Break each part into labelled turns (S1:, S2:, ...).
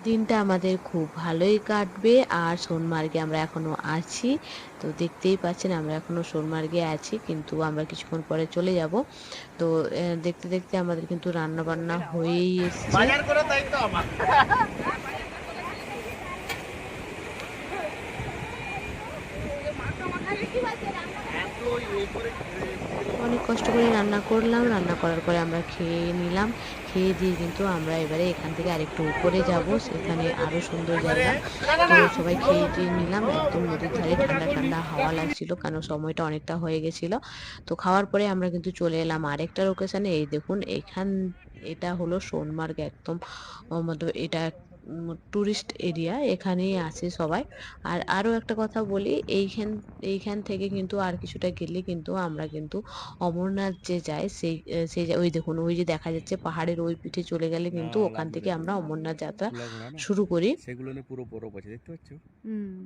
S1: দিনটা আমাদের খুব ভালোই কাটবে। আর সোনমার্গে আমরা এখনো আছি। তো দেখতেই পাচ্ছেন আমরা এখনো সোনমার্গে আছি। কিন্তু আমরা কিছুক্ষণ পরে চলে যাব। তো দেখতে, দেখতে আমাদের কিন্তু রান্নাবান্না হয়েই এসছে।
S2: বাজার করার দায়িত্ব আমার। এত ইয়ে করে
S1: অনেক কষ্ট করে রান্না করলাম। রান্না করার পরে আমরা খেয়ে নিলাম। খেয়ে দিয়ে কিন্তু আমরা এবারে এখান থেকে আরেকটু উপরে যাব। সেখানে আরো সুন্দর
S2: এবারে
S1: জায়গা।
S2: না না
S1: তো
S2: না
S1: সবাই খেয়ে টেয়ে নিলাম। একদম নদীর ধারে ঠান্ডা, ঠান্ডা হাওয়া লাগছিল। কারণ সময়টা অনেকটা হয়ে গেছিল। তো খাওয়ার পরে আমরা কিন্তু চলে এলাম আরেকটা লোকেশনে। এই দেখুন এটা হলো সোনমার্গ একদম মতলব এটা টুরিস্ট এরিয়া। এখানেই আসে সবাই। আর আরো একটা কথা বলি এইখান থেকে কিন্তু আর কিছুটা গেলে কিন্তু আমরা কিন্তু অমরনাথ যে যায় সেই ওই দেখুন ওই যে দেখা যাচ্ছে পাহাড়ের ওই পিঠে চলে গেলে কিন্তু ওখান
S3: লাগবে
S1: থেকে
S3: দেখো
S1: আমরা অমরনাথ যাত্রা
S3: খোলা ঘোড়া না
S1: শুরু করি।
S3: সেগুলো নিয়ে পুরো বরফ আছে দেখতে পাচ্ছ।
S4: হুম।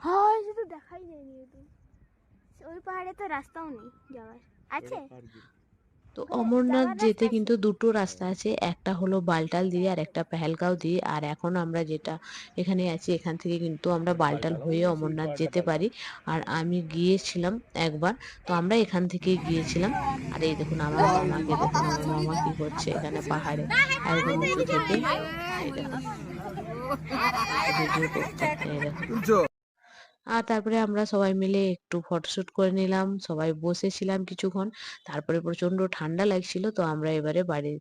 S4: হয় শুধু দেখাই যায়নি তো। ওই পাহাড়ে তো রাস্তাও নেই যাওয়ার। আছে?
S1: তো
S4: ওখানে
S1: অমরনাথ
S4: যাওয়ার রাস্তা
S1: যেতে
S4: আছে?
S1: কিন্তু দুটো রাস্তা আছে। একটা হলো বালটাল দিয়ে আর একটা পেহেলগাঁও দিয়ে। আর এখন আমরা যেটা এখানে আছি এখান থেকে কিন্তু আমরা বালটাল হয়ে অমরনাথ যেতে পারি। আর আমি গিয়েছিলাম একবার। তো আমরা এখান থেকেই গিয়েছিলাম। আর এই দেখুন আমার মামাকে দেখুন আমার মামা কি করছে এখানে পাহাড়ে একদম উঁচু থেকে। এই দেখুন ভিডিও করছে এই দেখুন। আর তারপরে আমরা সবাই মিলে একটু ফটোশুট করে নিলাম। সবাই বসেছিলাম কিছুক্ষণ। তারপরে প্রচন্ড ঠান্ডা লাগছিল। তো আমরা এবারে বাড়ি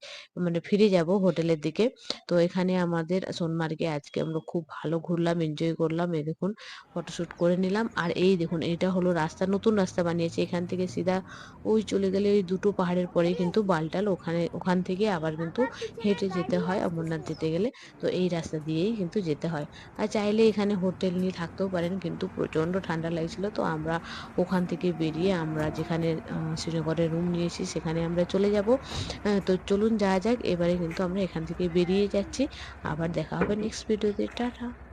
S1: মানে ফিরে যাব হোটেলের দিকে। তো এখানে আমাদের সোনমার্গে আজকে আমরা খুব ভালো ঘুরলাম, এনজয় করলাম। এই দেখুন ফটোশুট করে নিলাম। আর এই দেখুন এটা হলো রাস্তা, নতুন রাস্তা বানিয়েছে। এখান থেকে সিধা ওই চলে গেলে ওই দুটো পাহাড়ের পরেই কিন্তু বালটাল। ওখান থেকে আবার কিন্তু হেঁটে যেতে হয় অমরনাথ যেতে গেলে। তো এই রাস্তা দিয়েই কিন্তু যেতে হয়। আর চাইলে এখানে হোটেল নিয়ে থাকতেও পারেন কিন্তু প্রচন্ড ঠান্ডা লাগছিল। তো আমরা ওখান থেকে বেরিয়ে আমরা যেখানে শ্রীনগরে রুম নিয়েছি সেখানে আমরা চলে যাব। তো চলুন যাওয়া যাক। এবারে কিন্তু আমরা এখান থেকে বেরিয়ে যাচ্ছি। আবার দেখা হবে নেক্সট ভিডিওতে। টাটা।